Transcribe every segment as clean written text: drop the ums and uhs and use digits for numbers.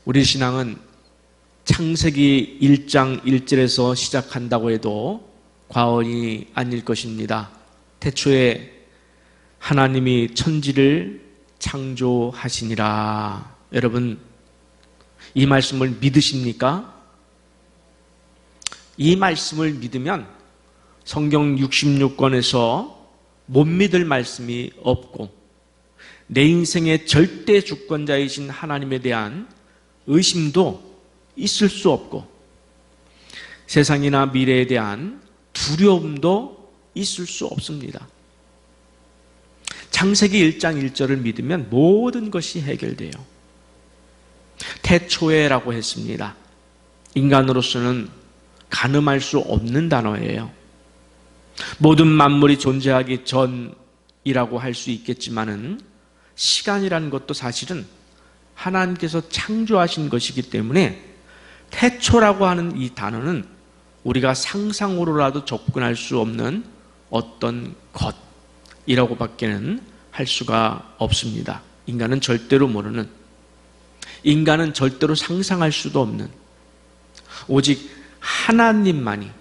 우리 신앙은 창세기 1장 1절에서 시작한다고 해도 과언이 아닐 것입니다. 태초에 하나님이 천지를 창조하시니라. 여러분, 이 말씀을 믿으십니까? 이 말씀을 믿으면 성경 66권에서 못 믿을 말씀이 없고 내 인생의 절대 주권자이신 하나님에 대한 의심도 있을 수 없고 세상이나 미래에 대한 두려움도 있을 수 없습니다. 창세기 1장 1절을 믿으면 모든 것이 해결돼요. 태초에라고 했습니다. 인간으로서는 가늠할 수 없는 단어예요. 모든 만물이 존재하기 전이라고 할 수 있겠지만은 시간이라는 것도 사실은 하나님께서 창조하신 것이기 때문에 태초라고 하는 이 단어는 우리가 상상으로라도 접근할 수 없는 어떤 것이라고 밖에는 할 수가 없습니다. 인간은 절대로 모르는, 인간은 절대로 상상할 수도 없는, 오직 하나님만이,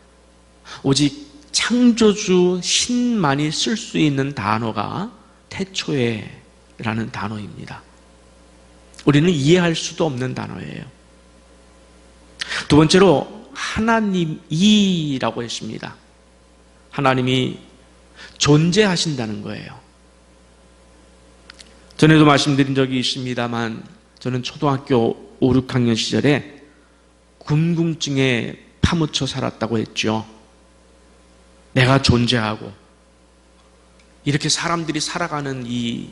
오직 창조주 신만이 쓸 수 있는 단어가 태초에라는 단어입니다. 우리는 이해할 수도 없는 단어예요. 두 번째로 하나님이라고 했습니다. 하나님이 존재하신다는 거예요. 전에도 말씀드린 적이 있습니다만 저는 초등학교 5, 6학년 시절에 궁금증에 파묻혀 살았다고 했죠. 내가 존재하고 이렇게 사람들이 살아가는 이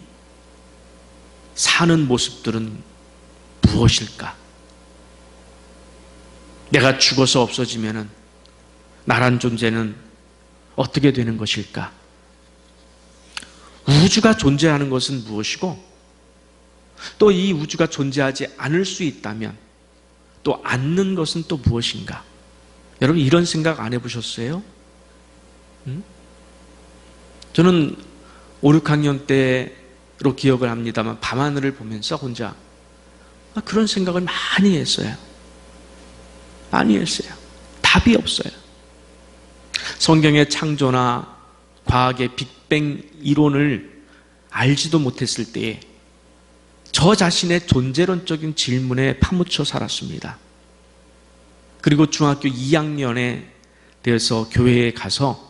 사는 모습들은 무엇일까? 내가 죽어서 없어지면은 나란 존재는 어떻게 되는 것일까? 우주가 존재하는 것은 무엇이고 또 이 우주가 존재하지 않을 수 있다면 또 않는 것은 또 무엇인가? 여러분 이런 생각 안 해보셨어요? 저는 5, 6학년 때로 기억을 합니다만 밤하늘을 보면서 혼자 그런 생각을 많이 했어요. 많이 했어요. 답이 없어요. 성경의 창조나 과학의 빅뱅 이론을 알지도 못했을 때에 저 자신의 존재론적인 질문에 파묻혀 살았습니다. 그리고 중학교 2학년에 되어서 교회에 가서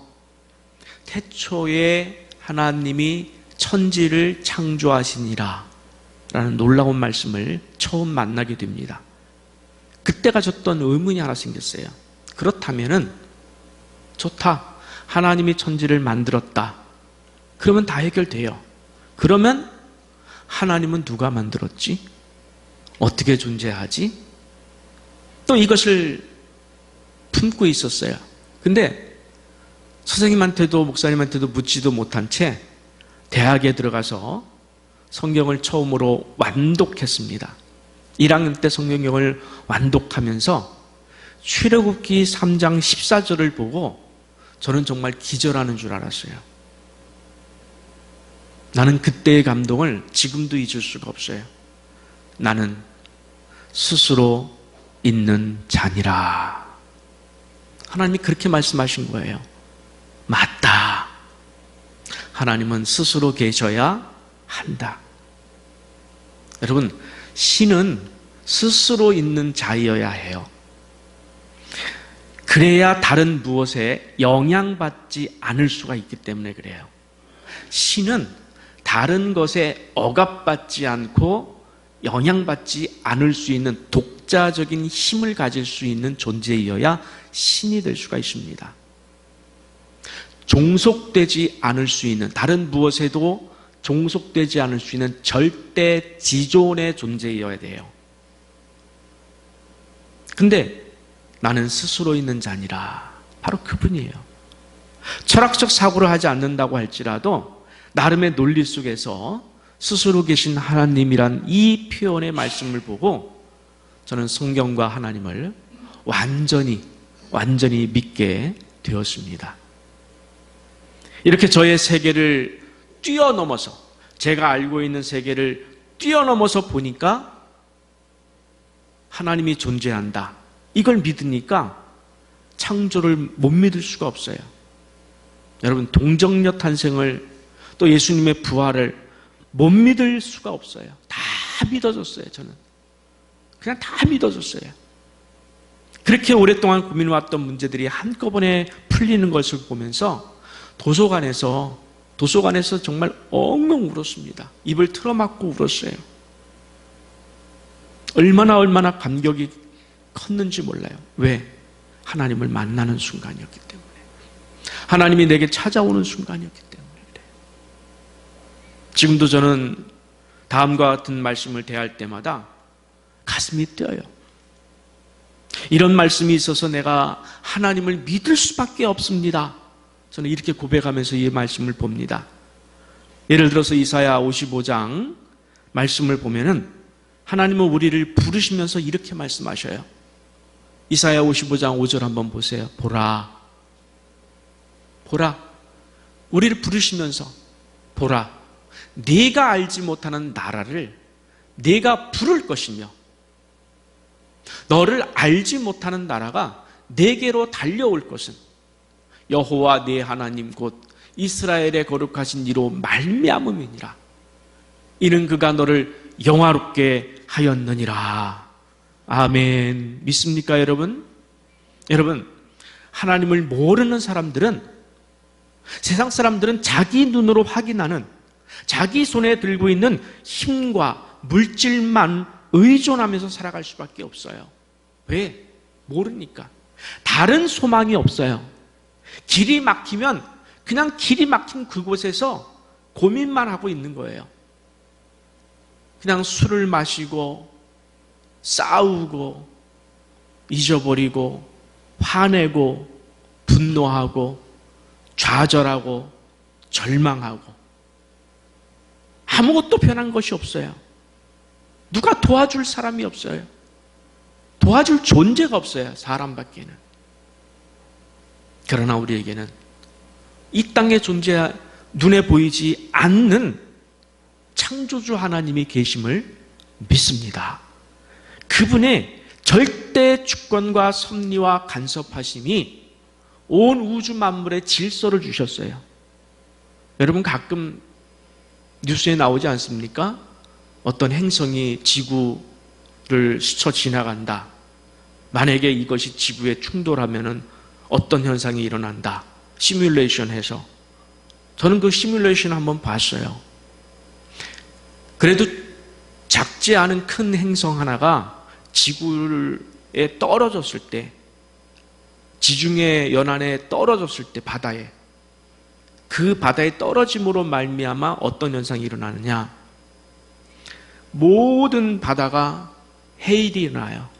태초에 하나님이 천지를 창조하시니라 라는 놀라운 말씀을 처음 만나게 됩니다. 그때 가졌던 의문이 하나 생겼어요. 그렇다면은 좋다. 하나님이 천지를 만들었다. 그러면 다 해결돼요. 그러면 하나님은 누가 만들었지? 어떻게 존재하지? 또 이것을 품고 있었어요. 근데 선생님한테도 목사님한테도 묻지도 못한 채 대학에 들어가서 성경을 처음으로 완독했습니다. 1학년 때 성경을 완독하면서 출애굽기 3장 14절을 보고 저는 정말 기절하는 줄 알았어요. 나는 그때의 감동을 지금도 잊을 수가 없어요. 나는 스스로 있는 자니라. 하나님이 그렇게 말씀하신 거예요. 맞다. 하나님은 스스로 계셔야 한다. 여러분, 신은 스스로 있는 자이어야 해요. 그래야 다른 무엇에 영향받지 않을 수가 있기 때문에 그래요. 신은 다른 것에 억압받지 않고 영향받지 않을 수 있는 독자적인 힘을 가질 수 있는 존재이어야 신이 될 수가 있습니다. 종속되지 않을 수 있는, 다른 무엇에도 종속되지 않을 수 있는 절대 지존의 존재이어야 돼요. 근데 나는 스스로 있는 자니라. 바로 그분이에요. 철학적 사고를 하지 않는다고 할지라도 나름의 논리 속에서 스스로 계신 하나님이란 이 표현의 말씀을 보고 저는 성경과 하나님을 완전히 믿게 되었습니다. 이렇게 저의 세계를 뛰어넘어서, 제가 알고 있는 세계를 뛰어넘어서 보니까 하나님이 존재한다. 이걸 믿으니까 창조를 못 믿을 수가 없어요. 여러분, 동정녀 탄생을 또 예수님의 부활을 못 믿을 수가 없어요. 다 믿어졌어요. 저는 그냥 다 믿어졌어요. 그렇게 오랫동안 고민해왔던 문제들이 한꺼번에 풀리는 것을 보면서 도서관에서 정말 엉엉 울었습니다. 입을 틀어막고 울었어요. 얼마나 감격이 컸는지 몰라요. 왜? 하나님을 만나는 순간이었기 때문에, 하나님이 내게 찾아오는 순간이었기 때문에 그래요. 지금도 저는 다음과 같은 말씀을 대할 때마다 가슴이 뛰어요. 이런 말씀이 있어서 내가 하나님을 믿을 수밖에 없습니다. 저는 이렇게 고백하면서 이 말씀을 봅니다. 예를 들어서 이사야 55장 말씀을 보면은 하나님은 우리를 부르시면서 이렇게 말씀하셔요. 이사야 55장 5절 한번 보세요. 보라. 우리를 부르시면서 보라. 네가 알지 못하는 나라를 네가 부를 것이며 너를 알지 못하는 나라가 네게로 달려올 것은 여호와 네 하나님 곧 이스라엘의 거룩하신 이로 말미암음이니라. 이는 그가 너를 영화롭게 하였느니라. 아멘. 믿습니까, 여러분? 여러분, 하나님을 모르는 사람들은, 세상 사람들은 자기 눈으로 확인하는, 자기 손에 들고 있는 힘과 물질만 의존하면서 살아갈 수밖에 없어요. 왜? 모르니까. 다른 소망이 없어요. 길이 막히면 그냥 길이 막힌 그곳에서 고민만 하고 있는 거예요. 그냥 술을 마시고 싸우고 잊어버리고 화내고 분노하고 좌절하고 절망하고 아무것도 변한 것이 없어요. 누가 도와줄 사람이 없어요. 도와줄 존재가 없어요. 사람밖에는. 그러나 우리에게는 이 땅에 눈에 보이지 않는 창조주 하나님이 계심을 믿습니다. 그분의 절대 주권과 섭리와 간섭하심이 온 우주 만물에 질서를 주셨어요. 여러분, 가끔 뉴스에 나오지 않습니까? 어떤 행성이 지구를 스쳐 지나간다. 만약에 이것이 지구에 충돌하면은 어떤 현상이 일어난다. 시뮬레이션 해서. 저는 그 시뮬레이션 한번 봤어요. 그래도 작지 않은 큰 행성 하나가 지구에 떨어졌을 때, 지중해 연안에 떨어졌을 때, 바다에, 그 바다에 떨어짐으로 말미암아 어떤 현상이 일어나느냐? 모든 바다가 해일이 일어나요.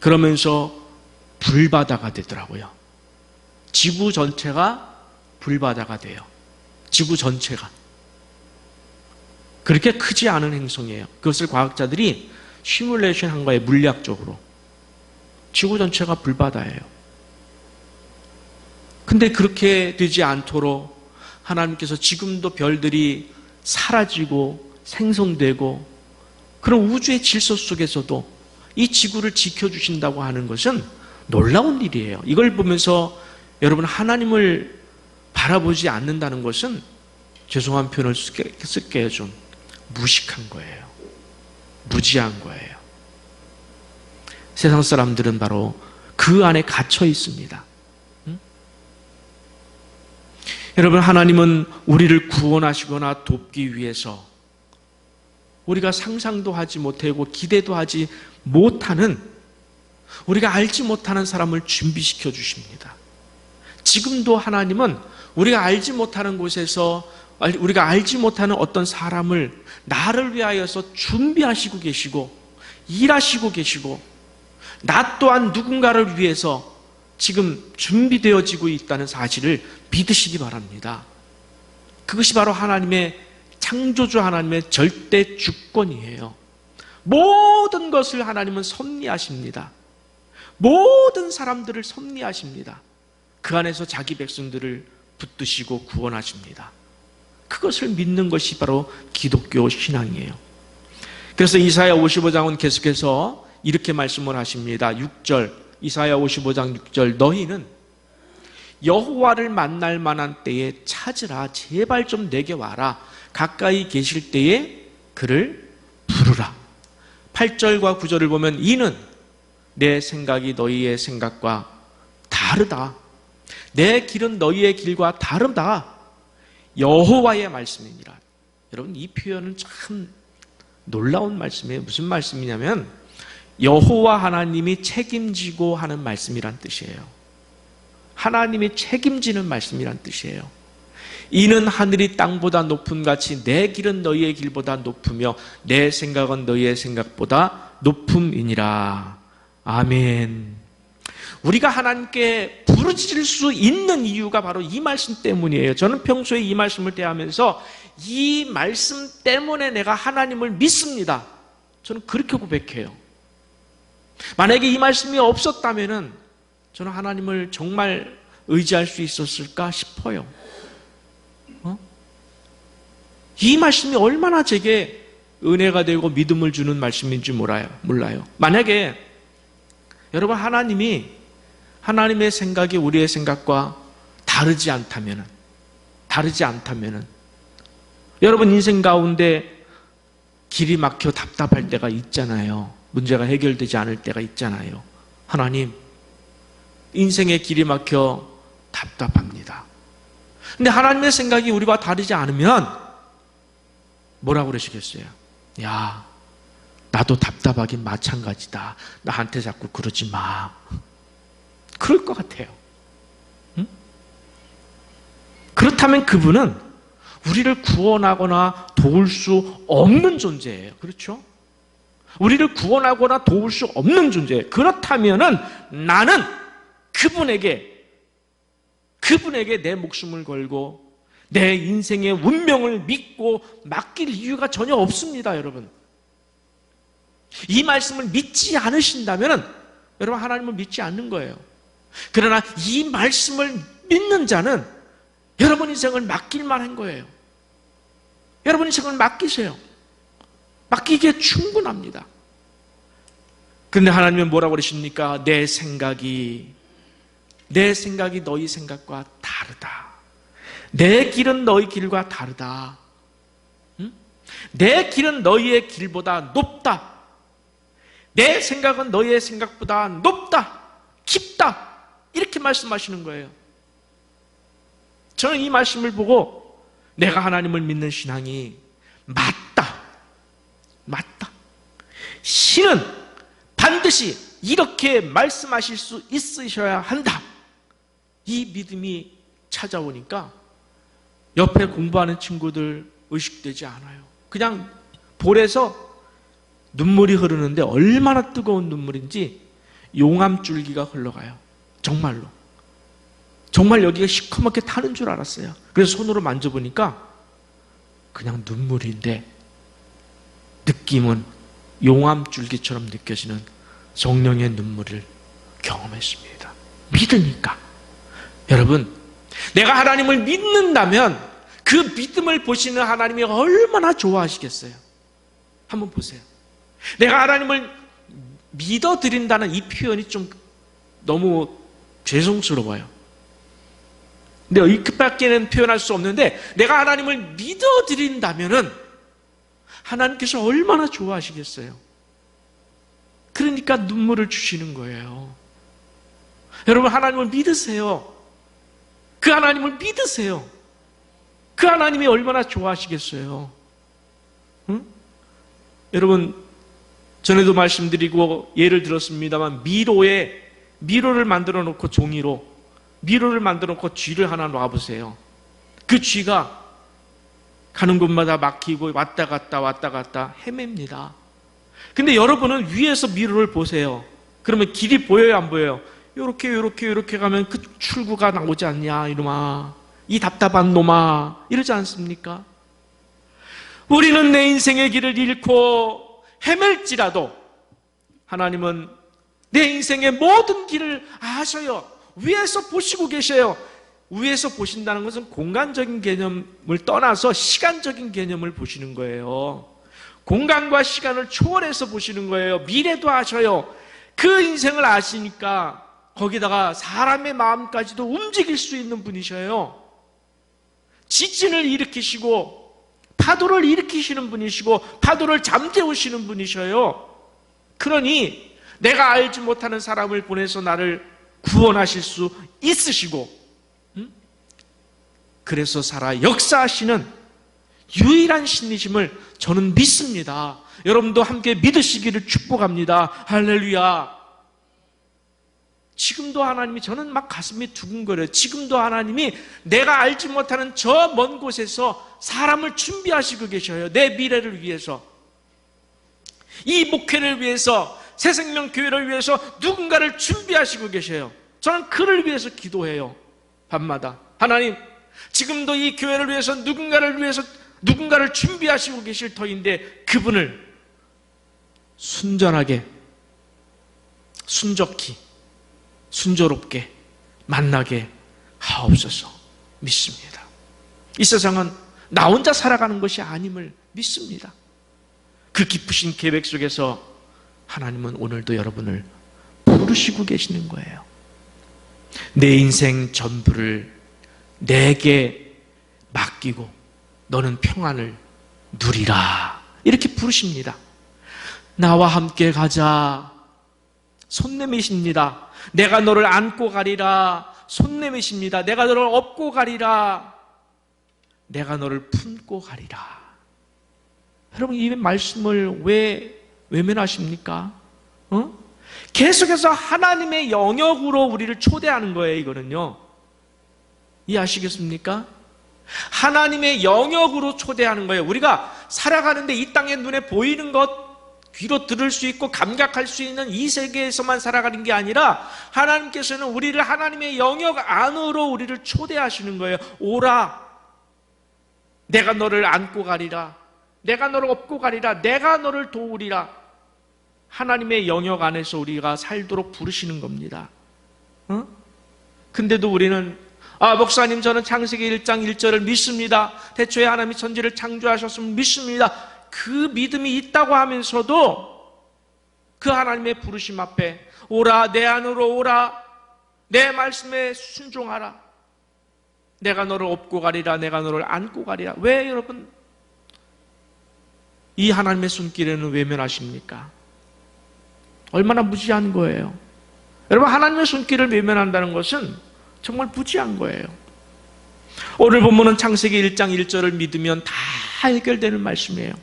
그러면서 불바다가 되더라고요. 지구 전체가 불바다가 돼요. 지구 전체가. 그렇게 크지 않은 행성이에요. 그것을 과학자들이 시뮬레이션 한 거예요. 물리학적으로. 지구 전체가 불바다예요. 근데 그렇게 되지 않도록 하나님께서 지금도 별들이 사라지고 생성되고 그런 우주의 질서 속에서도 이 지구를 지켜주신다고 하는 것은 놀라운 일이에요. 이걸 보면서 여러분, 하나님을 바라보지 않는다는 것은, 죄송한 표현을 쓸게요, 좀 무식한 거예요. 무지한 거예요. 세상 사람들은 바로 그 안에 갇혀 있습니다. 여러분, 하나님은 우리를 구원하시거나 돕기 위해서 우리가 상상도 하지 못하고 기대도 하지 못하는, 우리가 알지 못하는 사람을 준비시켜 주십니다. 지금도 하나님은 우리가 알지 못하는 곳에서, 우리가 알지 못하는 어떤 사람을 나를 위하여서 준비하시고 계시고 일하시고 계시고, 나 또한 누군가를 위해서 지금 준비되어지고 있다는 사실을 믿으시기 바랍니다. 그것이 바로 하나님의, 창조주 하나님의 절대 주권이에요. 모든 것을 하나님은 섭리하십니다. 모든 사람들을 섭리하십니다. 그 안에서 자기 백성들을 붙드시고 구원하십니다. 그것을 믿는 것이 바로 기독교 신앙이에요. 그래서 이사야 55장은 계속해서 이렇게 말씀을 하십니다. 6절, 이사야 55장 6절, 너희는 여호와를 만날 만한 때에 찾으라. 제발 좀 내게 와라. 가까이 계실 때에 그를 부르라. 8절과 9절을 보면 이는 내 생각이 너희의 생각과 다르다. 내 길은 너희의 길과 다르다. 여호와의 말씀이니라. 여러분, 이 표현은 참 놀라운 말씀이에요. 무슨 말씀이냐면 여호와 하나님이 책임지고 하는 말씀이란 뜻이에요. 하나님이 책임지는 말씀이란 뜻이에요. 이는 하늘이 땅보다 높음 같이 내 길은 너희의 길보다 높으며 내 생각은 너희의 생각보다 높음이니라. 아멘. 우리가 하나님께 부르짖을 수 있는 이유가 바로 이 말씀 때문이에요. 저는 평소에 이 말씀을 대하면서 이 말씀 때문에 내가 하나님을 믿습니다. 저는 그렇게 고백해요. 만약에 이 말씀이 없었다면 저는 하나님을 정말 의지할 수 있었을까 싶어요. 이 말씀이 얼마나 제게 은혜가 되고 믿음을 주는 말씀인지 몰라요. 만약에 여러분, 하나님의 생각이 우리의 생각과 다르지 않다면 여러분, 인생 가운데 길이 막혀 답답할 때가 있잖아요. 문제가 해결되지 않을 때가 있잖아요. 하나님, 인생의 길이 막혀 답답합니다. 근데 하나님의 생각이 우리와 다르지 않으면 뭐라고 그러시겠어요? 야, 나도 답답하긴 마찬가지다. 나한테 자꾸 그러지 마. 그럴 것 같아요. 응? 그렇다면 그분은 우리를 구원하거나 도울 수 없는 존재예요. 그렇죠? 우리를 구원하거나 도울 수 없는 존재예요. 그렇다면은 나는 그분에게 내 목숨을 걸고 내 인생의 운명을 믿고 맡길 이유가 전혀 없습니다, 여러분. 이 말씀을 믿지 않으신다면 여러분, 하나님을 믿지 않는 거예요. 그러나 이 말씀을 믿는 자는 여러분 인생을 맡길 만한 거예요. 여러분 인생을 맡기세요. 맡기기에 충분합니다. 그런데 하나님은 뭐라고 그러십니까? 내 생각이 너희 생각과 다르다. 내 길은 너희 길과 다르다. 응? 내 길은 너희의 길보다 높다. 내 생각은 너희의 생각보다 높다. 깊다. 이렇게 말씀하시는 거예요. 저는 이 말씀을 보고 내가 하나님을 믿는 신앙이 맞다. 신은 반드시 이렇게 말씀하실 수 있으셔야 한다. 이 믿음이 찾아오니까 옆에 공부하는 친구들 의식되지 않아요. 그냥 볼에서 눈물이 흐르는데 얼마나 뜨거운 눈물인지 용암줄기가 흘러가요. 정말로. 정말 여기가 시커멓게 타는 줄 알았어요. 그래서 손으로 만져보니까 그냥 눈물인데 느낌은 용암줄기처럼 느껴지는 성령의 눈물을 경험했습니다. 믿으니까. 여러분, 내가 하나님을 믿는다면 그 믿음을 보시는 하나님이 얼마나 좋아하시겠어요? 한번 보세요. 내가 하나님을 믿어드린다는 이 표현이 좀 너무 죄송스러워요. 근데 이렇게밖에는 표현할 수 없는데 내가 하나님을 믿어드린다면은 하나님께서 얼마나 좋아하시겠어요? 그러니까 눈물을 주시는 거예요. 여러분, 하나님을 믿으세요. 그 하나님을 믿으세요. 그 하나님이 얼마나 좋아하시겠어요? 응? 여러분, 전에도 말씀드리고 예를 들었습니다만 미로를 만들어 놓고 미로를 만들어 놓고 쥐를 하나 놔보세요. 그 쥐가 가는 곳마다 막히고 왔다 갔다 헤맵니다. 근데 여러분은 위에서 미로를 보세요. 그러면 길이 보여요, 안 보여요? 요렇게 가면 그 출구가 나오지 않냐, 이놈아. 이 답답한 놈아. 이러지 않습니까? 우리는 내 인생의 길을 잃고 헤맬지라도 하나님은 내 인생의 모든 길을 아셔요. 위에서 보시고 계셔요. 위에서 보신다는 것은 공간적인 개념을 떠나서 시간적인 개념을 보시는 거예요. 공간과 시간을 초월해서 보시는 거예요. 미래도 아셔요. 그 인생을 아시니까 거기다가 사람의 마음까지도 움직일 수 있는 분이셔요. 지진을 일으키시고 파도를 일으키시는 분이시고 파도를 잠재우시는 분이셔요. 그러니 내가 알지 못하는 사람을 보내서 나를 구원하실 수 있으시고, 그래서 살아 역사하시는 유일한 신이심을 저는 믿습니다. 여러분도 함께 믿으시기를 축복합니다. 할렐루야. 지금도 하나님이, 저는 막 가슴이 두근거려요. 지금도 하나님이 내가 알지 못하는 저 먼 곳에서 사람을 준비하시고 계셔요. 내 미래를 위해서, 이 목회를 위해서, 새생명교회를 위해서 누군가를 준비하시고 계셔요. 저는 그를 위해서 기도해요. 밤마다. 하나님, 지금도 이 교회를 위해서 누군가를 준비하시고 계실 터인데 그분을 순전하게, 순적히, 순조롭게 만나게 하옵소서. 믿습니다. 이 세상은 나 혼자 살아가는 것이 아님을 믿습니다. 그 기쁘신 계획 속에서 하나님은 오늘도 여러분을 부르시고 계시는 거예요. 내 인생 전부를 내게 맡기고 너는 평안을 누리라, 이렇게 부르십니다. 나와 함께 가자. 손 내미십니다. 내가 너를 안고 가리라. 손 내미십니다. 내가 너를 업고 가리라. 내가 너를 품고 가리라. 여러분, 이 말씀을 왜 외면하십니까? 계속해서 하나님의 영역으로 우리를 초대하는 거예요. 이거는요, 이해하시겠습니까? 하나님의 영역으로 초대하는 거예요. 우리가 살아가는데 이 땅에 눈에 보이는 것, 귀로 들을 수 있고 감각할 수 있는 이 세계에서만 살아가는 게 아니라 하나님께서는 우리를 하나님의 영역 안으로 우리를 초대하시는 거예요. 오라. 내가 너를 안고 가리라. 내가 너를 업고 가리라. 내가 너를 도우리라. 하나님의 영역 안에서 우리가 살도록 부르시는 겁니다. 근데도 우리는, 목사님, 저는 창세기 1장 1절을 믿습니다. 태초에 하나님이 천지를 창조하셨으면 믿습니다. 그 믿음이 있다고 하면서도 그 하나님의 부르심 앞에 오라, 내 안으로 오라, 내 말씀에 순종하라, 내가 너를 업고 가리라, 내가 너를 안고 가리라. 왜 여러분 이 하나님의 손길에는 외면하십니까? 얼마나 무지한 거예요. 여러분, 하나님의 손길을 외면한다는 것은 정말 무지한 거예요. 오늘 본문은 창세기 1장 1절을 믿으면 다 해결되는 말씀이에요.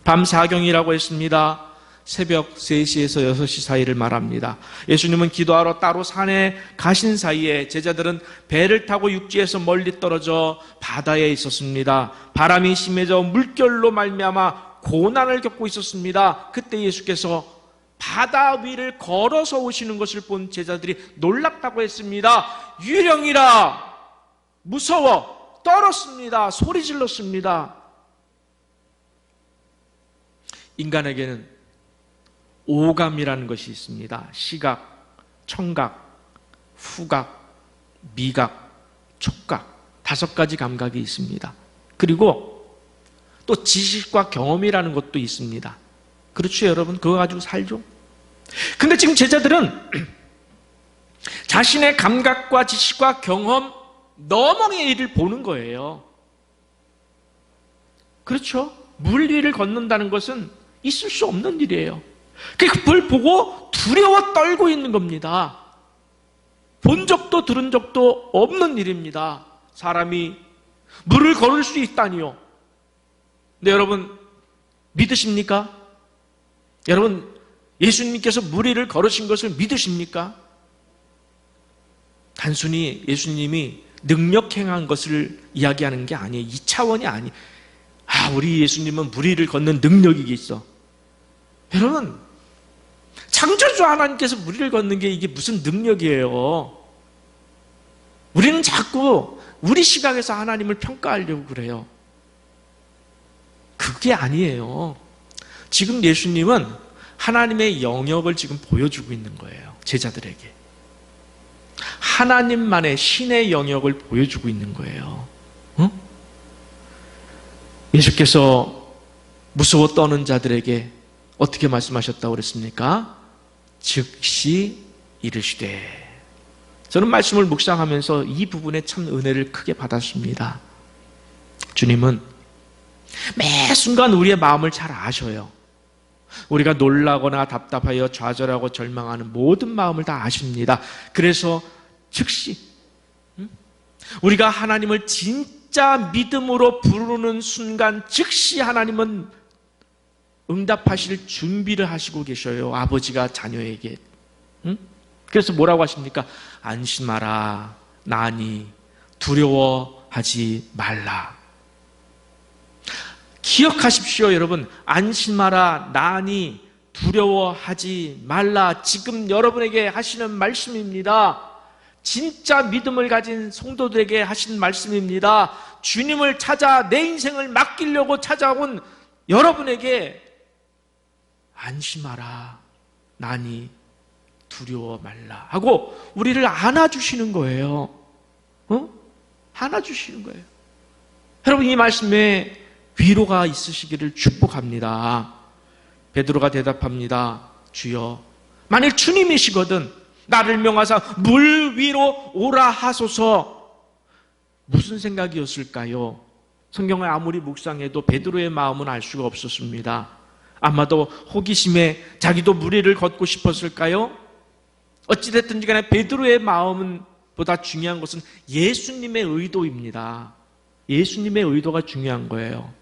밤 사경이라고 했습니다. 새벽 3시에서 6시 사이를 말합니다. 예수님은 기도하러 따로 산에 가신 사이에 제자들은 배를 타고 육지에서 멀리 떨어져 바다에 있었습니다. 바람이 심해져 물결로 말미암아 고난을 겪고 있었습니다. 그때 예수께서 바다 위를 걸어서 오시는 것을 본 제자들이 놀랍다고 했습니다. 유령이라, 무서워, 떨었습니다. 소리 질렀습니다. 인간에게는 오감이라는 것이 있습니다. 시각, 청각, 후각, 미각, 촉각, 5가지 감각이 있습니다. 그리고 또 지식과 경험이라는 것도 있습니다. 그렇죠, 여러분? 그거 가지고 살죠? 근데 지금 제자들은 자신의 감각과 지식과 경험 너머의 일을 보는 거예요. 그렇죠? 물 위를 걷는다는 것은 있을 수 없는 일이에요. 그걸 보고 두려워 떨고 있는 겁니다. 본 적도 들은 적도 없는 일입니다. 사람이 물을 걸을 수 있다니요. 근데 여러분, 믿으십니까? 여러분, 예수님께서 물 위를 걸으신 것을 믿으십니까? 단순히 예수님이 능력 행한 것을 이야기하는 게 아니에요. 이 차원이 아니에요. 우리 예수님은 물 위를 걷는 능력이 있어. 여러분, 창조주 하나님께서 물 위를 걷는 게 이게 무슨 능력이에요? 우리는 자꾸 우리 시각에서 하나님을 평가하려고 그래요. 그게 아니에요. 지금 예수님은 하나님의 영역을 지금 보여주고 있는 거예요. 제자들에게. 하나님만의 신의 영역을 보여주고 있는 거예요. 예수께서 무서워 떠는 자들에게 어떻게 말씀하셨다고 그랬습니까? 즉시 이르시되. 저는 말씀을 묵상하면서 이 부분에 참 은혜를 크게 받았습니다. 주님은 매 순간 우리의 마음을 잘 아셔요. 우리가 놀라거나 답답하여 좌절하고 절망하는 모든 마음을 다 아십니다. 그래서 즉시 우리가 하나님을 진짜 믿음으로 부르는 순간 즉시 하나님은 응답하실 준비를 하시고 계셔요. 아버지가 자녀에게. 그래서 뭐라고 하십니까? 안심하라 나니 두려워하지 말라. 기억하십시오, 여러분. 안심하라 나니 두려워하지 말라. 지금 여러분에게 하시는 말씀입니다. 진짜 믿음을 가진 성도들에게 하신 말씀입니다. 주님을 찾아 내 인생을 맡기려고 찾아온 여러분에게 안심하라 나니 두려워 말라 하고 우리를 안아주시는 거예요. 안아주시는 거예요. 여러분, 이 말씀에 위로가 있으시기를 축복합니다. 베드로가 대답합니다. 주여, 만일 주님이시거든 나를 명하사 물 위로 오라 하소서. 무슨 생각이었을까요? 성경을 아무리 묵상해도 베드로의 마음은 알 수가 없었습니다. 아마도 호기심에 자기도 물 위를 걷고 싶었을까요? 어찌됐든지 간에 베드로의 마음은 보다 중요한 것은 예수님의 의도입니다. 예수님의 의도가 중요한 거예요.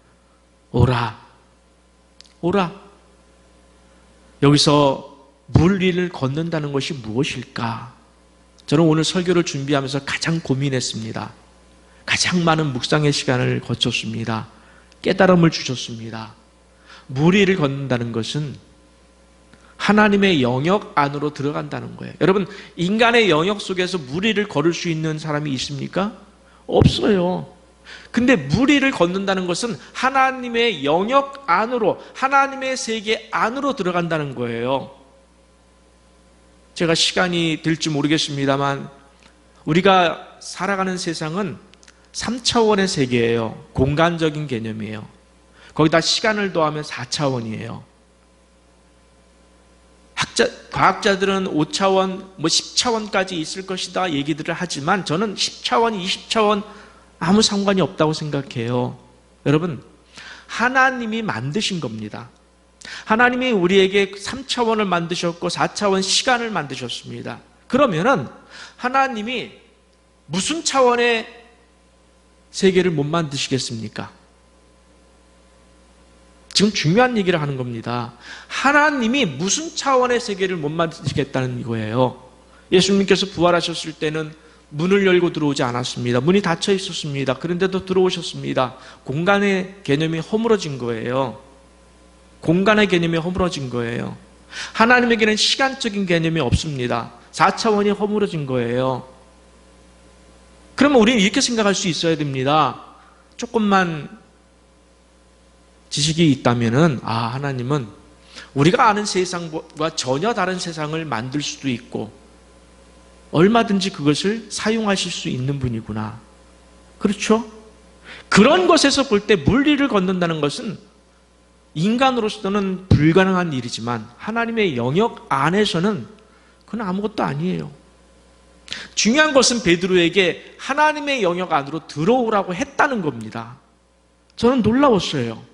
오라, 오라. 여기서 물 위를 걷는다는 것이 무엇일까? 저는 오늘 설교를 준비하면서 가장 고민했습니다. 가장 많은 묵상의 시간을 거쳤습니다. 깨달음을 주셨습니다. 물 위를 걷는다는 것은 하나님의 영역 안으로 들어간다는 거예요. 여러분, 인간의 영역 속에서 물 위를 걸을 수 있는 사람이 있습니까? 없어요. 근데 물 위를 걷는다는 것은 하나님의 영역 안으로, 하나님의 세계 안으로 들어간다는 거예요. 제가 시간이 될지 모르겠습니다만 우리가 살아가는 세상은 3차원의 세계예요. 공간적인 개념이에요. 거기다 시간을 더하면 4차원이에요. 과학자들은 5차원, 10차원까지 있을 것이다 얘기들을 하지만 저는 10차원, 20차원 아무 상관이 없다고 생각해요. 여러분, 하나님이 만드신 겁니다. 하나님이 우리에게 3차원을 만드셨고 4차원 시간을 만드셨습니다. 그러면은 하나님이 무슨 차원의 세계를 못 만드시겠습니까? 지금 중요한 얘기를 하는 겁니다. 하나님이 무슨 차원의 세계를 못 만드시겠다는 거예요. 예수님께서 부활하셨을 때는 문을 열고 들어오지 않았습니다. 문이 닫혀 있었습니다. 그런데도 들어오셨습니다. 공간의 개념이 허물어진 거예요. 공간의 개념이 허물어진 거예요. 하나님에게는 시간적인 개념이 없습니다. 4차원이 허물어진 거예요. 그러면 우리는 이렇게 생각할 수 있어야 됩니다. 조금만 지식이 있다면은, 하나님은 우리가 아는 세상과 전혀 다른 세상을 만들 수도 있고 얼마든지 그것을 사용하실 수 있는 분이구나. 그렇죠? 그런 것에서 볼 때 물리를 걷는다는 것은 인간으로서는 불가능한 일이지만 하나님의 영역 안에서는 그건 아무것도 아니에요. 중요한 것은 베드로에게 하나님의 영역 안으로 들어오라고 했다는 겁니다. 저는 놀라웠어요.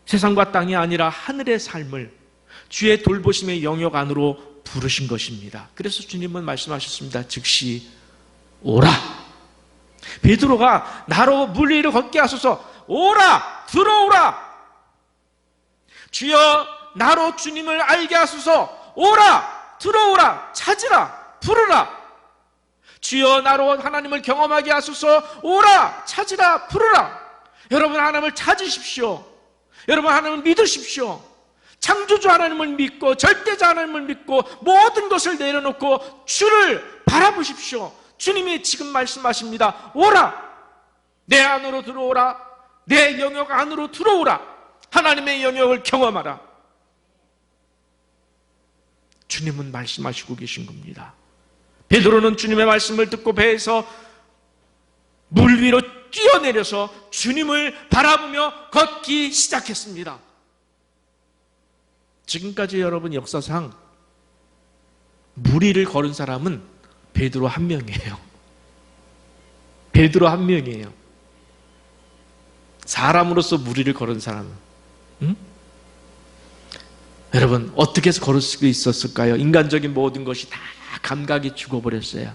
세상과 땅이 아니라 하늘의 삶을 주의 돌보심의 영역 안으로 부르신 것입니다. 그래서 주님은 말씀하셨습니다. 즉시 오라. 베드로가 나로 물 위를 걷게 하소서. 오라, 들어오라. 주여 나로 주님을 알게 하소서. 오라, 들어오라, 찾으라, 부르라. 주여 나로 하나님을 경험하게 하소서. 오라, 찾으라, 부르라. 여러분, 하나님을 찾으십시오. 여러분, 하나님을 믿으십시오. 창조주 하나님을 믿고 절대자 하나님을 믿고 모든 것을 내려놓고 주를 바라보십시오. 주님이 지금 말씀하십니다. 오라, 내 안으로 들어오라. 내 영역 안으로 들어오라. 하나님의 영역을 경험하라. 주님은 말씀하시고 계신 겁니다. 베드로는 주님의 말씀을 듣고 배에서 물 위로 뛰어내려서 주님을 바라보며 걷기 시작했습니다. 지금까지 여러분 역사상 무리를 걸은 사람은 베드로 한 명이에요. 베드로 한 명이에요. 사람으로서 무리를 걸은 사람은. 응? 여러분 어떻게 해서 걸을 수 있었을까요? 인간적인 모든 것이 다 감각이 죽어버렸어요.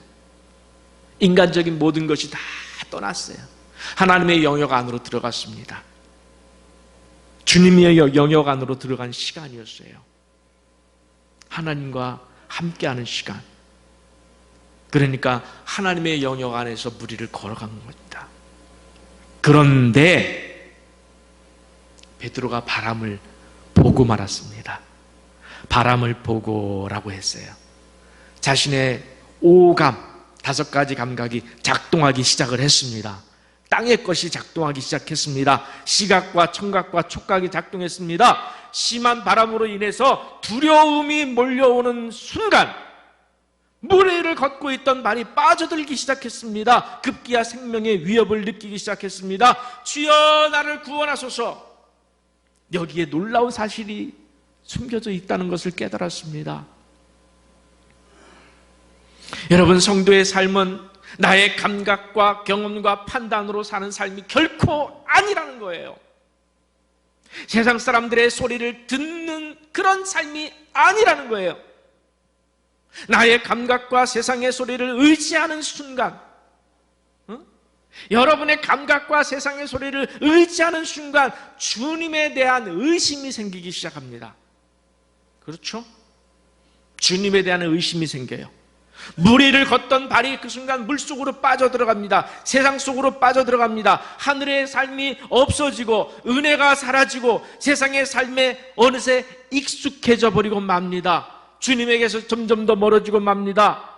인간적인 모든 것이 다 떠났어요. 하나님의 영역 안으로 들어갔습니다. 주님의 영역 안으로 들어간 시간이었어요. 하나님과 함께하는 시간. 그러니까 하나님의 영역 안에서 무리를 걸어간 겁니다. 그런데 베드로가 바람을 보고 말았습니다. 바람을 보고라고 했어요. 자신의 오감, 5가지 감각이 작동하기 시작을 했습니다. 땅의 것이 작동하기 시작했습니다. 시각과 청각과 촉각이 작동했습니다. 심한 바람으로 인해서 두려움이 몰려오는 순간 물 위를 걷고 있던 발이 빠져들기 시작했습니다. 급기야 생명의 위협을 느끼기 시작했습니다. 주여 나를 구원하소서. 여기에 놀라운 사실이 숨겨져 있다는 것을 깨달았습니다. 여러분 성도의 삶은 나의 감각과 경험과 판단으로 사는 삶이 결코 아니라는 거예요. 세상 사람들의 소리를 듣는 그런 삶이 아니라는 거예요. 나의 감각과 세상의 소리를 의지하는 순간, 여러분의 감각과 세상의 소리를 의지하는 순간 주님에 대한 의심이 생기기 시작합니다. 그렇죠? 주님에 대한 의심이 생겨요. 무리를 걷던 발이 그 순간 물속으로 빠져들어갑니다. 세상 속으로 빠져들어갑니다. 하늘의 삶이 없어지고 은혜가 사라지고 세상의 삶에 어느새 익숙해져 버리고 맙니다. 주님에게서 점점 더 멀어지고 맙니다.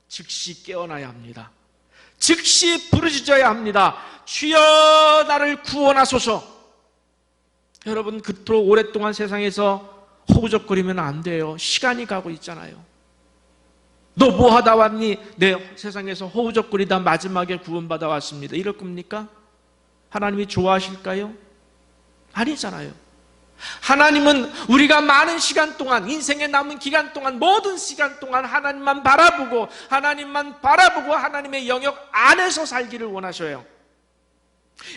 즉시 깨어나야 합니다. 즉시 부르짖어야 합니다. 주여 나를 구원하소서. 여러분 그토록 오랫동안 세상에서 허우적거리면 안 돼요. 시간이 가고 있잖아요. 너 뭐 하다 왔니? 내 세상에서 허우적거리다 마지막에 구원받아 왔습니다. 이럴 겁니까? 하나님이 좋아하실까요? 아니잖아요. 하나님은 우리가 많은 시간 동안, 인생에 남은 기간 동안, 모든 시간 동안 하나님만 바라보고 하나님의 영역 안에서 살기를 원하셔요.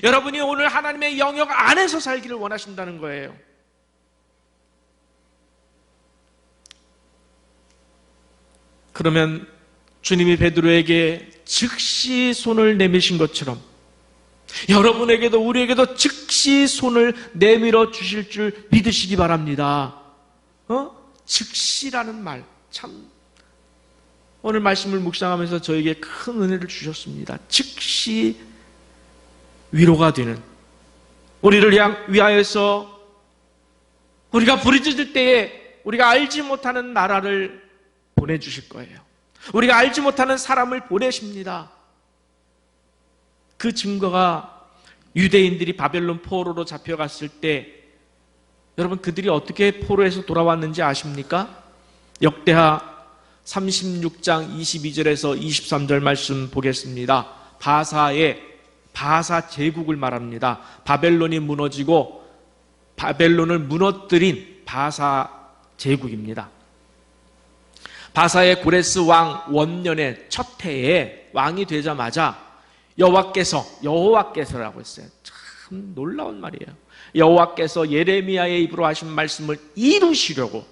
여러분이 오늘 하나님의 영역 안에서 살기를 원하신다는 거예요. 그러면 주님이 베드로에게 즉시 손을 내미신 것처럼 여러분에게도 우리에게도 즉시 손을 내밀어 주실 줄 믿으시기 바랍니다. 즉시라는 말, 참 오늘 말씀을 묵상하면서 저에게 큰 은혜를 주셨습니다. 즉시 위로가 되는, 우리를 위하여서 우리가 부르짖을 때에 우리가 알지 못하는 나라를 보내주실 거예요. 우리가 알지 못하는 사람을 보내십니다. 그 증거가 유대인들이 바벨론 포로로 잡혀갔을 때 여러분 그들이 어떻게 포로에서 돌아왔는지 아십니까? 역대하 36장 22절에서 23절 말씀 보겠습니다. 바사 제국을 말합니다. 바벨론이 무너지고 바벨론을 무너뜨린 바사 제국입니다. 바사의 고레스 왕 원년의 첫 해에 왕이 되자마자 여호와께서라고 했어요. 참 놀라운 말이에요. 여호와께서 예레미야의 입으로 하신 말씀을 이루시려고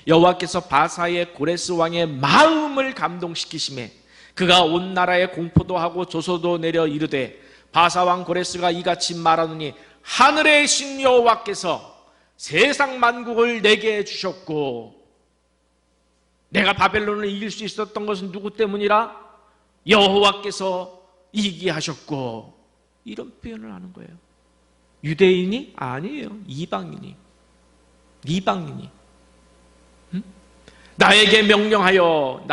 여호와께서 바사의 고레스 왕의 마음을 감동시키심에 그가 온 나라에 공포도 하고 조소도 내려 이르되 바사 왕 고레스가 이같이 말하노니 하늘의 신 여호와께서 세상 만국을 내게 주셨고 내가 바벨론을 이길 수 있었던 것은 누구 때문이라? 여호와께서 이기게 하셨고, 이런 표현을 하는 거예요. 유대인이? 아니에요. 이방인이. 응? 나에게 명령하여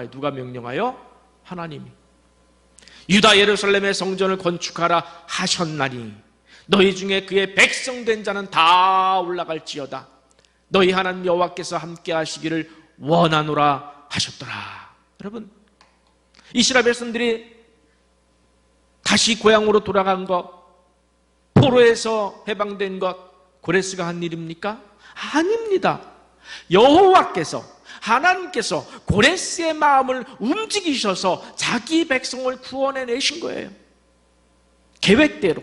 누가 명령하여? 하나님이. 유다 예루살렘의 성전을 건축하라 하셨나니 너희 중에 그의 백성된 자는 다 올라갈지어다. 너희 하나님 여호와께서 함께 하시기를 원하노라 하셨더라. 여러분 이스라엘 백성들이 다시 고향으로 돌아간 것, 포로에서 해방된 것, 고레스가 한 일입니까? 아닙니다. 여호와께서, 하나님께서 고레스의 마음을 움직이셔서 자기 백성을 구원해내신 거예요. 계획대로.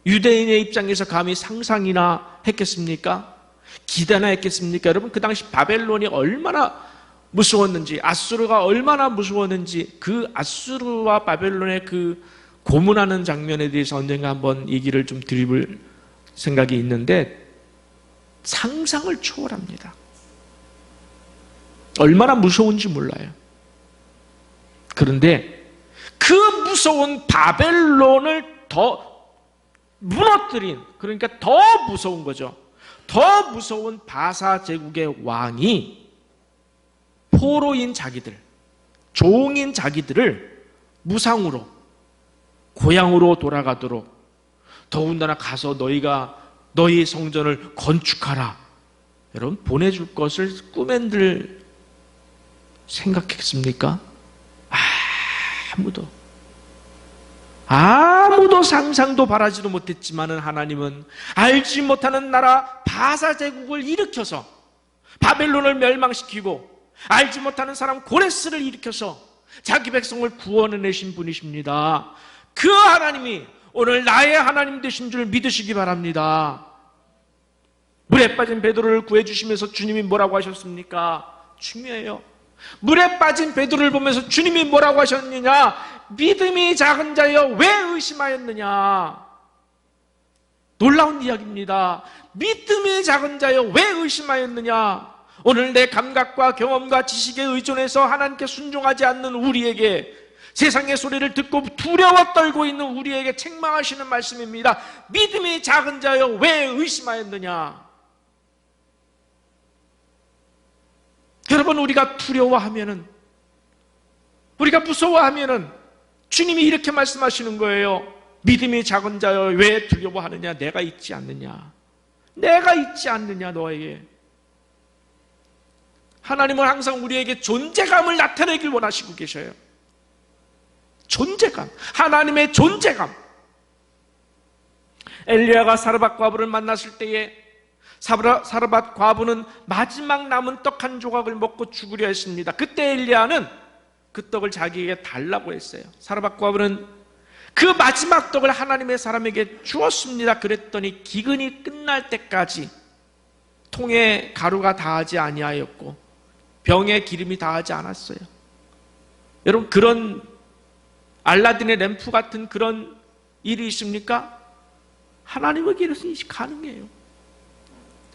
유대인의 입장에서 감히 상상이나 했겠습니까? 기대나 했겠습니까? 여러분, 그 당시 바벨론이 얼마나 무서웠는지, 아수르가 얼마나 무서웠는지, 그 아수르와 바벨론의 그 고문하는 장면에 대해서 언젠가 한번 얘기를 좀 드릴 생각이 있는데, 상상을 초월합니다. 얼마나 무서운지 몰라요. 그런데 그 무서운 바벨론을 더 무너뜨린, 그러니까 더 무서운 거죠. 더 무서운 바사 제국의 왕이 포로인 자기들, 종인 자기들을 무상으로 고향으로 돌아가도록, 더군다나 가서 너희가 너희 성전을 건축하라, 여러분, 보내줄 것을 꿈엔들 생각했습니까? 아무도 상상도 바라지도 못했지만은 하나님은 알지 못하는 나라 바사 제국을 일으켜서 바벨론을 멸망시키고, 알지 못하는 사람 고레스를 일으켜서 자기 백성을 구원해내신 분이십니다. 그 하나님이 오늘 나의 하나님 되신 줄 믿으시기 바랍니다. 물에 빠진 베드로를 구해주시면서 주님이 뭐라고 하셨습니까? 중요해요. 물에 빠진 베드로를 보면서 주님이 뭐라고 하셨느냐? 믿음이 작은 자여 왜 의심하였느냐? 놀라운 이야기입니다. 믿음이 작은 자여 왜 의심하였느냐? 오늘 내 감각과 경험과 지식에 의존해서 하나님께 순종하지 않는 우리에게, 세상의 소리를 듣고 두려워 떨고 있는 우리에게 책망하시는 말씀입니다. 믿음이 작은 자여 왜 의심하였느냐? 여러분, 우리가 두려워하면은, 우리가 무서워하면은 주님이 이렇게 말씀하시는 거예요. 믿음이 작은 자여 왜 두려워하느냐? 내가 있지 않느냐? 내가 있지 않느냐 너에게? 하나님은 항상 우리에게 존재감을 나타내길 원하시고 계셔요. 존재감, 하나님의 존재감. 엘리야가 사르밧 과부를 만났을 때에 사르밧 과부는 마지막 남은 떡 한 조각을 먹고 죽으려 했습니다. 그때 엘리야는 그 떡을 자기에게 달라고 했어요. 사르밧 과부는 그 마지막 떡을 하나님의 사람에게 주었습니다. 그랬더니 기근이 끝날 때까지 통에 가루가 닿지 아니하였고 병에 기름이 닿지 않았어요. 여러분, 그런 알라딘의 램프 같은 그런 일이 있습니까? 하나님에게 이것은 가능해요.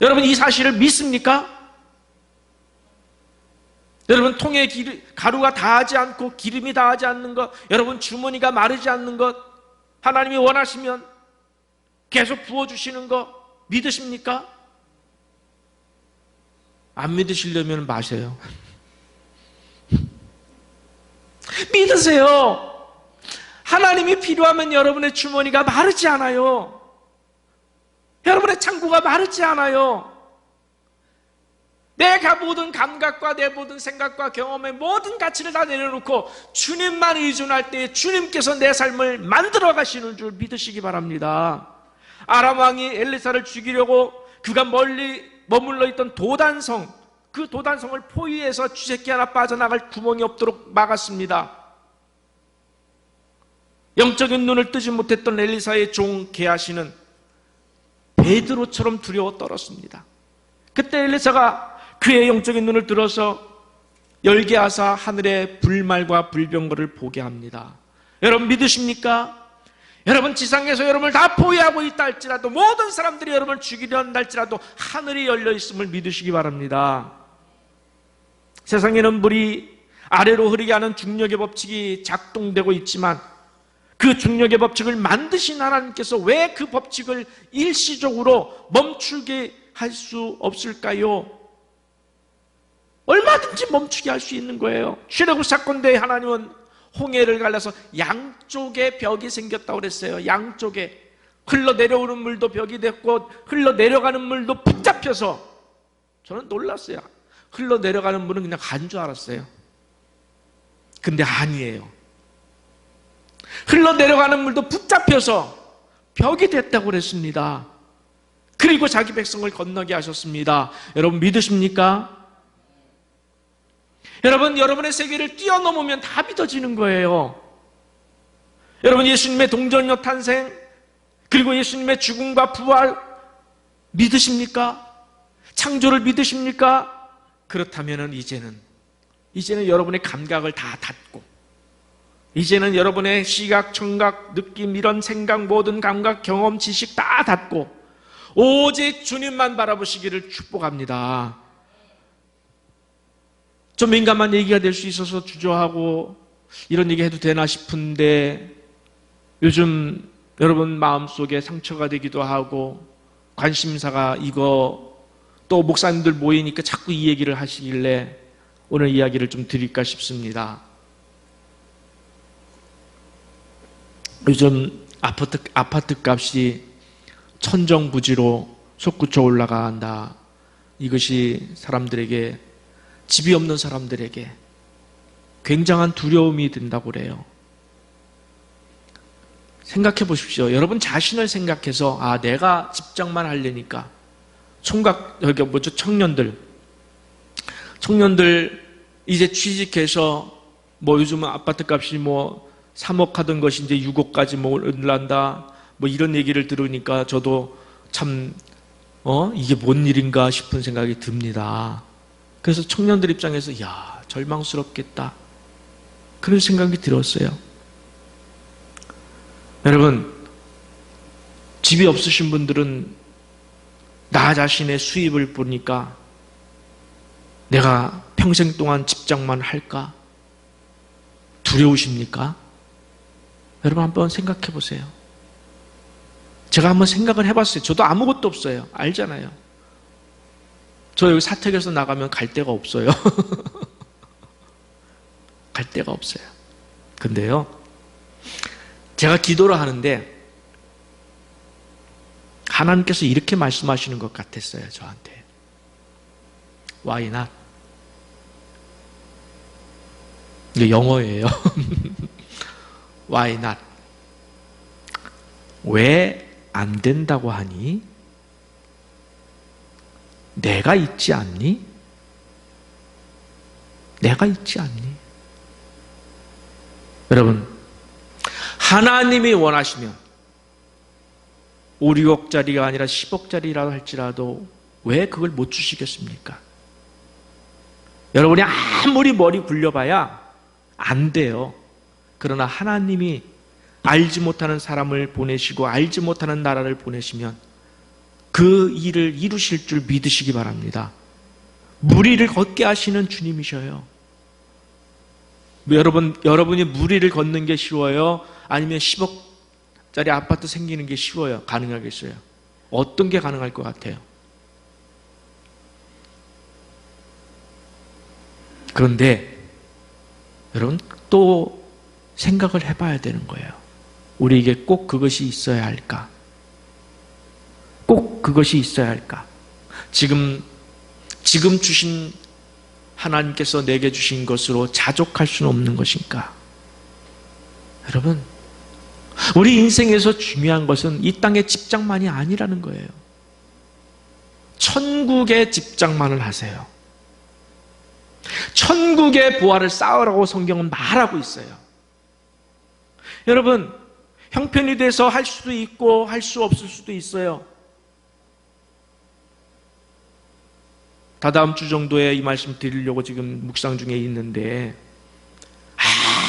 여러분, 이 사실을 믿습니까? 여러분, 통에 가루가 닿지 않고 기름이 닿지 않는 것, 여러분 주머니가 마르지 않는 것, 하나님이 원하시면 계속 부어주시는 것 믿으십니까? 안 믿으시려면 마세요. 믿으세요. 하나님이 필요하면 여러분의 주머니가 마르지 않아요. 여러분의 창고가 마르지 않아요. 내가 모든 감각과 내 모든 생각과 경험의 모든 가치를 다 내려놓고 주님만 의존할 때 주님께서 내 삶을 만들어 가시는 줄 믿으시기 바랍니다. 아람 왕이 엘리사를 죽이려고 그가 멀리 머물러 있던 도단성, 그 도단성을 포위해서 쥐새끼 하나 빠져나갈 구멍이 없도록 막았습니다. 영적인 눈을 뜨지 못했던 엘리사의 종 게하시는 베드로처럼 두려워 떨었습니다. 그때 엘리사가 그의 영적인 눈을 들어서 열게 하사 하늘의 불말과 불병거를 보게 합니다. 여러분 믿으십니까? 여러분 지상에서 여러분을 다 포위하고 있다 할지라도, 모든 사람들이 여러분을 죽이려 한다 할지라도 하늘이 열려 있음을 믿으시기 바랍니다. 세상에는 물이 아래로 흐르게 하는 중력의 법칙이 작동되고 있지만 그 중력의 법칙을 만드신 하나님께서 왜 그 법칙을 일시적으로 멈추게 할 수 없을까요? 얼마든지 멈추게 할 수 있는 거예요. 출애굽 사건 때에 하나님은 홍해를 갈라서 양쪽에 벽이 생겼다고 그랬어요. 양쪽에 흘러내려오는 물도 벽이 됐고 흘러내려가는 물도 붙잡혀서, 저는 놀랐어요. 흘러내려가는 물은 그냥 간 줄 알았어요. 근데 아니에요. 흘러내려가는 물도 붙잡혀서 벽이 됐다고 그랬습니다. 그리고 자기 백성을 건너게 하셨습니다. 여러분 믿으십니까? 여러분, 여러분의 세계를 뛰어넘으면 다 믿어지는 거예요. 여러분, 예수님의 동정녀 탄생, 그리고 예수님의 죽음과 부활 믿으십니까? 창조를 믿으십니까? 그렇다면 이제는 여러분의 감각을 다 닫고, 이제는 여러분의 시각, 청각, 느낌, 이런 생각, 모든 감각, 경험, 지식 다 닫고 오직 주님만 바라보시기를 축복합니다. 좀 민감한 얘기가 될 수 있어서 주저하고 이런 얘기 해도 되나 싶은데, 요즘 여러분 마음속에 상처가 되기도 하고 관심사가 이거, 또 목사님들 모이니까 자꾸 이 얘기를 하시길래 오늘 이야기를 좀 드릴까 싶습니다. 요즘 아파트 값이 천정부지로 솟구쳐 올라간다. 이것이 사람들에게, 집이 없는 사람들에게 굉장한 두려움이 든다고 그래요. 생각해 보십시오. 여러분 자신을 생각해서, 내가 집장만 하려니까, 청년들 이제 취직해서 요즘은 아파트 값이 3억 하던 것이 이제 6억까지 올란다, 이런 얘기를 들으니까 저도 참 이게 뭔 일인가 싶은 생각이 듭니다. 그래서 청년들 입장에서 절망스럽겠다, 그런 생각이 들었어요. 여러분, 집이 없으신 분들은 나 자신의 수입을 보니까 내가 평생 동안 집장만 할까 두려우십니까? 여러분 한번 생각해 보세요. 제가 한번 생각을 해봤어요. 저도 아무것도 없어요. 알잖아요. 저 여기 사택에서 나가면 갈 데가 없어요. 갈 데가 없어요. 근데요, 제가 기도를 하는데 하나님께서 이렇게 말씀하시는 것 같았어요, 저한테. Why not? 이게 영어예요. Why not? 왜 안 된다고 하니? 내가 있지 않니? 내가 있지 않니? 여러분, 하나님이 원하시면 5, 6억짜리가 아니라 10억짜리라고 할지라도 왜 그걸 못 주시겠습니까? 여러분이 아무리 머리 굴려봐야 안 돼요. 그러나 하나님이 알지 못하는 사람을 보내시고 알지 못하는 나라를 보내시면 그 일을 이루실 줄 믿으시기 바랍니다. 무리를 걷게 하시는 주님이셔요. 여러분이 무리를 걷는 게 쉬워요? 아니면 10억짜리 아파트 생기는 게 쉬워요? 가능하겠어요? 어떤 게 가능할 것 같아요? 그런데 여러분 또 생각을 해봐야 되는 거예요. 우리에게 꼭 그것이 있어야 할까? 꼭 그것이 있어야 할까? 지금 주신 하나님께서 내게 주신 것으로 자족할 수는 없는 것인가? 여러분, 우리 인생에서 중요한 것은 이 땅의 집장만이 아니라는 거예요. 천국의 집장만을 하세요. 천국의 보화를 쌓으라고 성경은 말하고 있어요. 여러분, 형편이 돼서 할 수도 있고 할 수 없을 수도 있어요. 다다음 주 정도에 이 말씀 드리려고 지금 묵상 중에 있는데,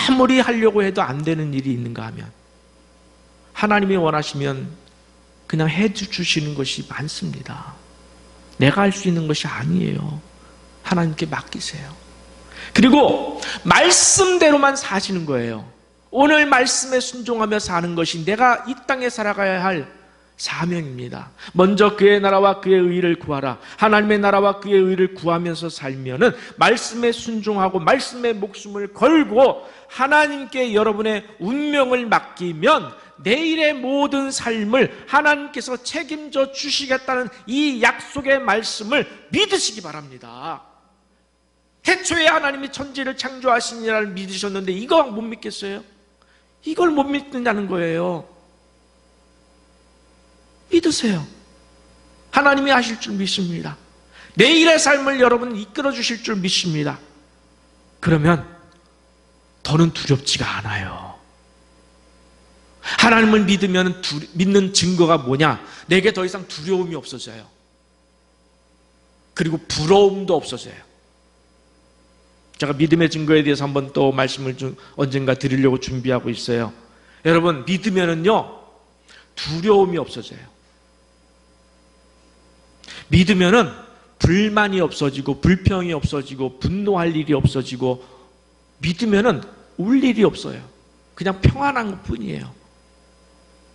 아무리 하려고 해도 안 되는 일이 있는가 하면 하나님이 원하시면 그냥 해주시는 것이 많습니다. 내가 할 수 있는 것이 아니에요. 하나님께 맡기세요. 그리고 말씀대로만 사시는 거예요. 오늘 말씀에 순종하며 사는 것이 내가 이 땅에 살아가야 할 사명입니다. 먼저 그의 나라와 그의 의를 구하라. 하나님의 나라와 그의 의를 구하면서 살면은 말씀에 순종하고 말씀에 목숨을 걸고 하나님께 여러분의 운명을 맡기면 내일의 모든 삶을 하나님께서 책임져 주시겠다는 이 약속의 말씀을 믿으시기 바랍니다. 태초에 하나님이 천지를 창조하시니라를 믿으셨는데 이거 못 믿겠어요? 이걸 못 믿는다는 거예요. 믿으세요. 하나님이 하실 줄 믿습니다. 내일의 삶을 여러분 이끌어 주실 줄 믿습니다. 그러면 더는 두렵지가 않아요. 하나님을 믿으면 믿는 증거가 뭐냐? 내게 더 이상 두려움이 없어져요. 그리고 부러움도 없어져요. 제가 믿음의 증거에 대해서 한번 또 말씀을 언젠가 드리려고 준비하고 있어요. 여러분, 믿으면은요 두려움이 없어져요. 믿으면은 불만이 없어지고 불평이 없어지고 분노할 일이 없어지고, 믿으면은 울 일이 없어요. 그냥 평안한 것 뿐이에요.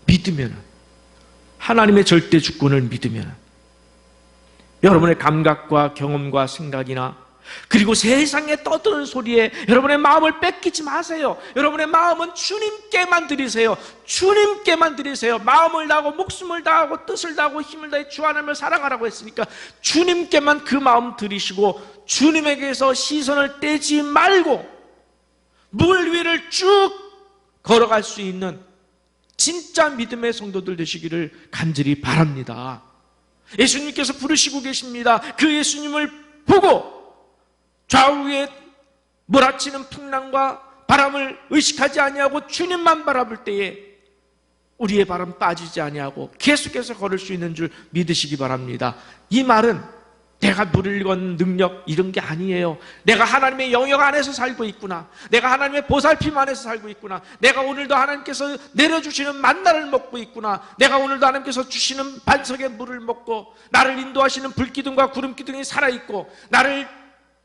믿으면은, 하나님의 절대 주권을 믿으면은 여러분의 감각과 경험과 생각이나 그리고 세상에 떠드는 소리에 여러분의 마음을 뺏기지 마세요. 여러분의 마음은 주님께만 드리세요. 주님께만 드리세요. 마음을 다하고 목숨을 다하고 뜻을 다하고 힘을 다해 주 하나님을 사랑하라고 했으니까 주님께만 그 마음 드리시고 주님에게서 시선을 떼지 말고 물 위를 쭉 걸어갈 수 있는 진짜 믿음의 성도들 되시기를 간절히 바랍니다. 예수님께서 부르시고 계십니다. 그 예수님을 보고 좌우에 몰아치는 풍랑과 바람을 의식하지 아니하고 주님만 바라볼 때에 우리의 바람 빠지지 아니하고 계속해서 걸을 수 있는 줄 믿으시기 바랍니다. 이 말은 내가 물을 걷는 능력 이런 게 아니에요. 내가 하나님의 영역 안에서 살고 있구나, 내가 하나님의 보살핌 안에서 살고 있구나, 내가 오늘도 하나님께서 내려주시는 만나를 먹고 있구나, 내가 오늘도 하나님께서 주시는 반석의 물을 먹고 나를 인도하시는 불기둥과 구름기둥이 살아있고 나를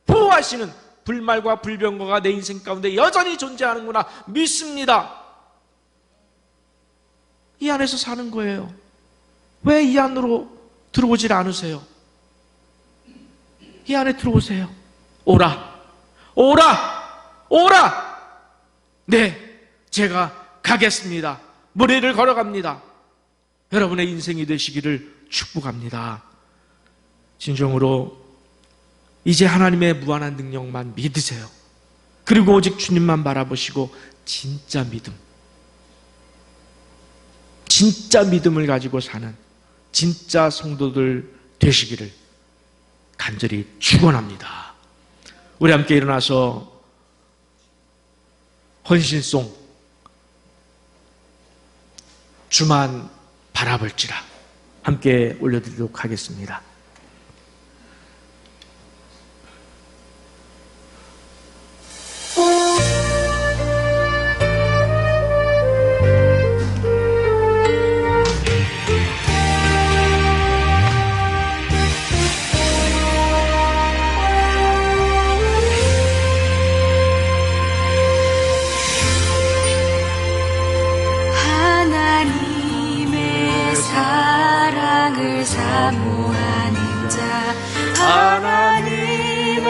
보호하시는 불말과 불병거가 내 인생 가운데 여전히 존재하는구나 믿습니다. 이 안에서 사는 거예요. 왜 이 안으로 들어오질 않으세요? 이 안에 들어오세요. 오라, 오라, 오라. 네, 제가 가겠습니다. 무리를 걸어갑니다. 여러분의 인생이 되시기를 축복합니다. 진정으로 이제 하나님의 무한한 능력만 믿으세요. 그리고 오직 주님만 바라보시고 진짜 믿음, 진짜 믿음을 가지고 사는 진짜 성도들 되시기를 간절히 축원합니다. 우리 함께 일어나서 헌신송 주만 바라볼지라 함께 올려드리도록 하겠습니다. 사모하는 자, 하나님의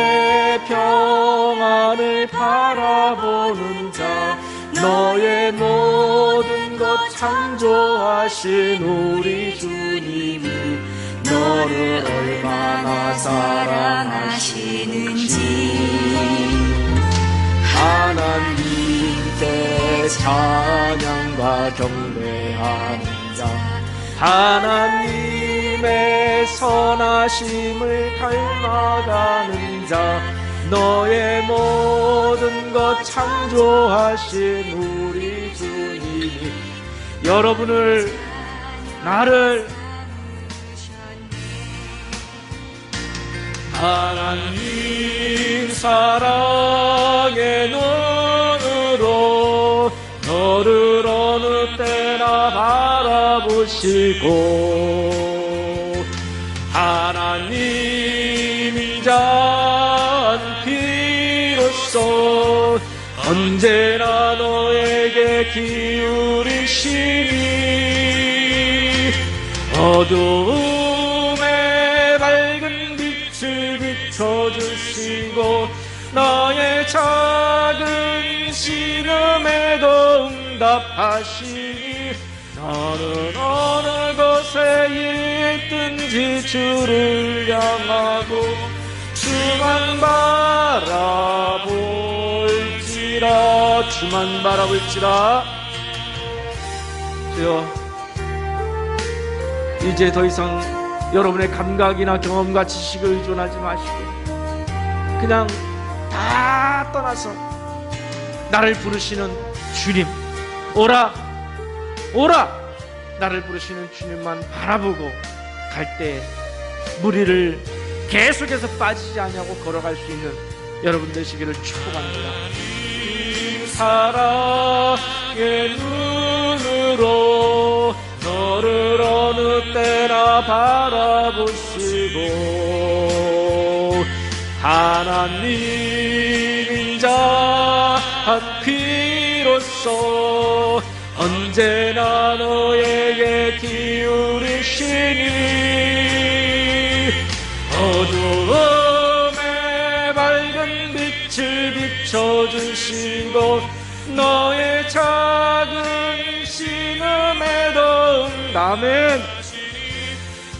평안을 바라보는 자, 너의 모든 것 창조하신 우리 주님이 너를 얼마나 사랑하시는지 하나님께 찬양과 경배하는 자, 하나님의 선하심을 닮아가는 자, 너의 모든 것 창조하신 우리 주님이 여러분을, 나를 하나님 사랑의 눈으로 너를 어느 때나 바라보시고 하나님이 잔 피로써 언제나 너에게 기울이시니 어두움에 밝은 빛을 비춰주시고 너의 작은 시름에도 응답하시니 너는 어느 곳에 있든지 주를 향하고 주만 바라볼지라, 주만 바라볼지라. 주여, 이제 더 이상 여러분의 감각이나 경험과 지식을 의존하지 마시고 그냥 다 떠나서 나를 부르시는 주님, 오라 오라, 나를 부르시는 주님만 바라보고 갈 때 무리를 계속해서 빠지지 않냐고 걸어갈 수 있는 여러분 되시기를 축복합니다. 사랑의 눈으로 너를 어느 때나 바라보시고 하나님 인자 한 귀로써 언제나 너에게 기울이시니 어두움에 밝은 빛을 비춰주시고 너의 작은 신음에도 응답해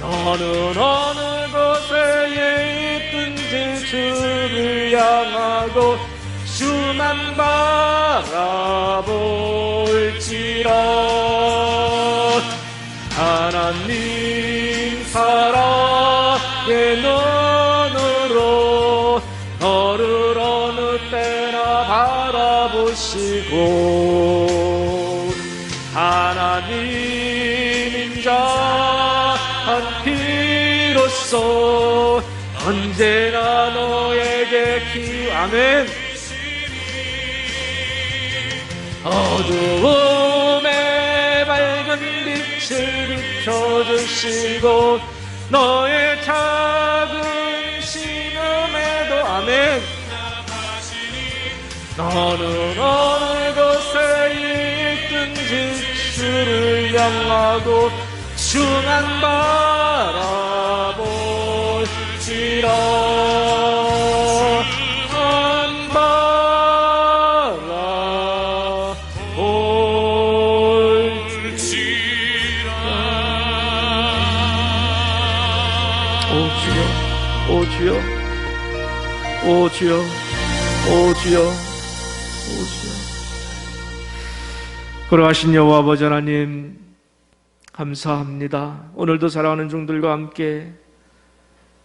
너는 어느 곳에 있든지 주를 향하고 주만 바라볼지라. 하나님 사랑의 눈으로 너를 어느 때나 바라보시고 하나님 인자한 피로써 언제나 너에게 아멘. 어두움에 밝은 빛을 비춰주시고 너의 작은 신음에도 아멘. 너는 어느 곳에 있든지 주를 향하고 주만 바라볼지라. 오 주여, 오 주여, 오 주여, 오 주여. 걸어가신 여호와 아버지 하나님 감사합니다. 오늘도 사랑하는 종들과 함께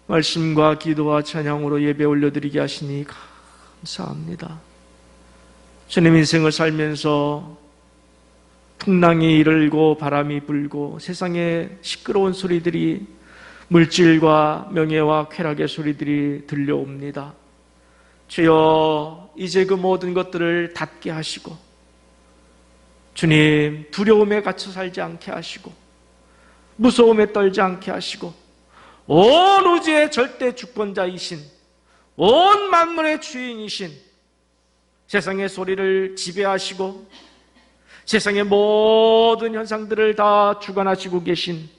말씀과 기도와 찬양으로 예배 올려드리게 하시니 감사합니다. 주님, 인생을 살면서 풍랑이 일고 바람이 불고 세상에 시끄러운 소리들이 물질과 명예와 쾌락의 소리들이 들려옵니다. 주여, 이제 그 모든 것들을 닫게 하시고 주님, 두려움에 갇혀 살지 않게 하시고 무서움에 떨지 않게 하시고 온 우주의 절대 주권자이신 온 만물의 주인이신 세상의 소리를 지배하시고 세상의 모든 현상들을 다 주관하시고 계신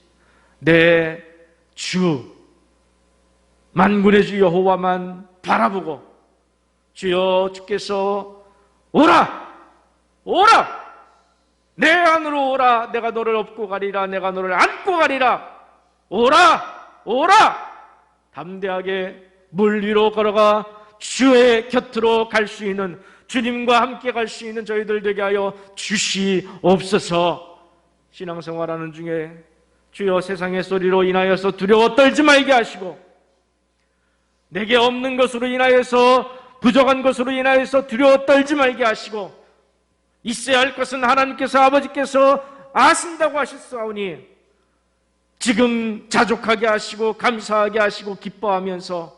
내 주 만군의 주 여호와만 바라보고 주여, 주께서 오라 오라 내 안으로 오라, 내가 너를 업고 가리라, 내가 너를 안고 가리라, 오라 오라, 담대하게 물 위로 걸어가 주의 곁으로 갈 수 있는, 주님과 함께 갈 수 있는 저희들 되게 하여 주시옵소서. 신앙생활하는 중에 주여, 세상의 소리로 인하여서 두려워 떨지 말게 하시고 내게 없는 것으로 인하여서, 부족한 것으로 인하여서 두려워 떨지 말게 하시고 있어야 할 것은 하나님께서, 아버지께서 아신다고 하셨사오니 지금 자족하게 하시고 감사하게 하시고 기뻐하면서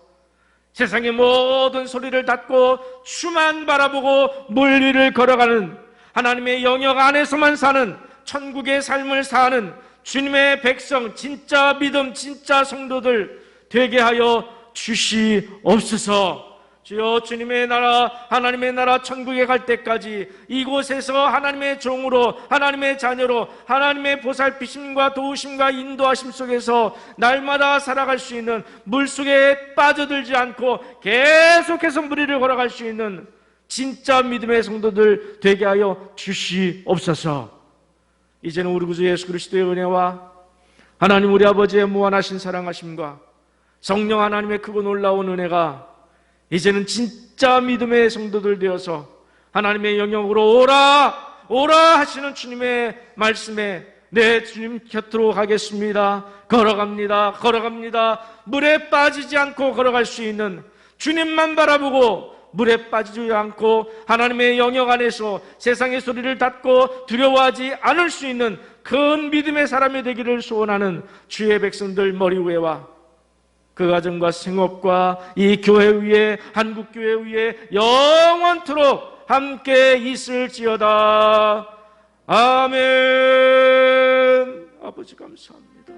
세상의 모든 소리를 닫고 주만 바라보고 물 위를 걸어가는 하나님의 영역 안에서만 사는 천국의 삶을 사는 주님의 백성, 진짜 믿음, 진짜 성도들 되게 하여 주시옵소서. 주여, 주님의 나라, 하나님의 나라 천국에 갈 때까지 이곳에서 하나님의 종으로, 하나님의 자녀로, 하나님의 보살피심과 도우심과 인도하심 속에서 날마다 살아갈 수 있는, 물속에 빠져들지 않고 계속해서 물 위를 걸어갈 수 있는 진짜 믿음의 성도들 되게 하여 주시옵소서. 이제는 우리 구주 예수 그리스도의 은혜와 하나님 우리 아버지의 무한하신 사랑하심과 성령 하나님의 크고 놀라운 은혜가 이제는 진짜 믿음의 성도들 되어서 하나님의 영역으로 오라 오라 하시는 주님의 말씀에 내 주님 곁으로 가겠습니다. 걸어갑니다. 물에 빠지지 않고 걸어갈 수 있는, 주님만 바라보고 물에 빠지지 않고 하나님의 영역 안에서 세상의 소리를 닫고 두려워하지 않을 수 있는 큰 믿음의 사람이 되기를 소원하는 주의 백성들 머리 위에와 그 가정과 생업과 이 교회 위에, 한국교회 위에 영원토록 함께 있을지어다. 아멘. 아버지 감사합니다.